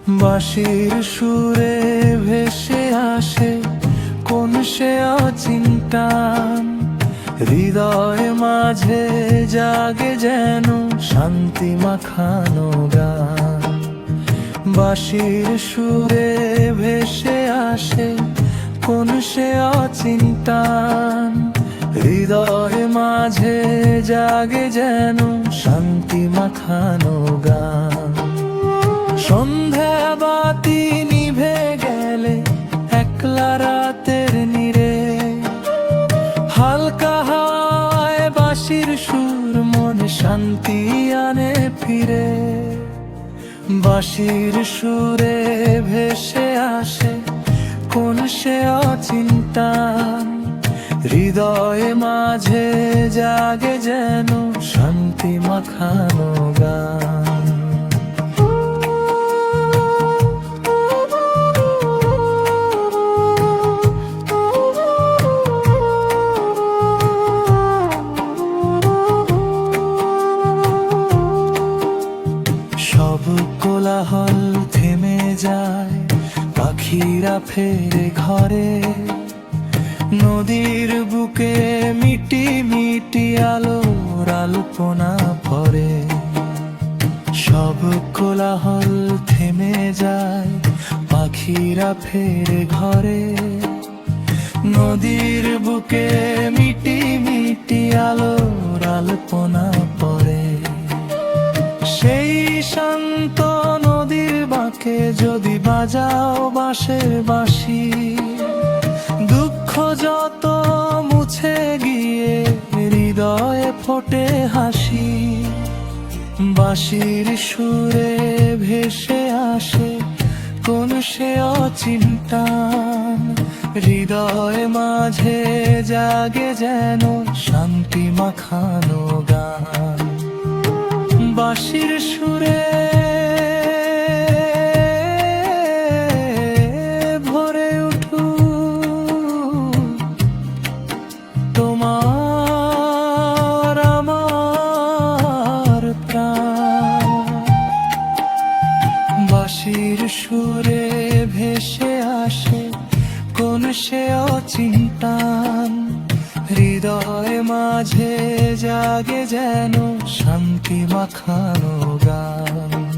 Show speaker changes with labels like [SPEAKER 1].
[SPEAKER 1] বাঁশির সুরে ভেসে আসে কোন সে অচিন্তান, হৃদয় মাঝে জাগে যেন শান্তি মাখানো গান। বাঁশির সুরে ভেসে আসে কোন সে অচিন্তান, হৃদয় মাঝে জাগে যেন শান্তি মাখানো গান। সন্ধ্যা বাতি নিভে গেলে একলা রাতের নীড়ে, হালকা হাওয়ায় বাঁশির সুর মনে শান্তি আনে ফিরে। বাঁশির সুরে ভেসে আসে কোন সে অচিন্তান, হৃদয়ে মাঝে জাগে যেন শান্তি মাখানো গান। সব কোলাহল থেমে যায়, পাখিরা ফেরে ঘরে, নদীর বুকে মিটি মিটি আলোর আলপনা পড়ে। সব কোলাহল থেমে যায়, পাখিরা ফেরে ঘরে, নদীর বুকে মিটি মিটি আলোর আলপনা পড়ে। সেই শান্ত নদীর বাঁকে যদি বাজাও বাঁশের বাঁশি, দুঃখ যত মুছে গিয়ে হৃদয়ে ফোটে হাসি। বাঁশির সুরে ভেসে আসে কোন সে অচিন্তান, হৃদয় মাঝে জাগে যেন শান্তি মাখানো গান। বাঁশির সুরে ভরে উঠুক তোমার আমার প্রাণ। বাঁশির সুরে ভেসে আসে কোন সে অচিন্তান, হৃদয় মাঝে জাগে যেন শান্তি মাখানো গান।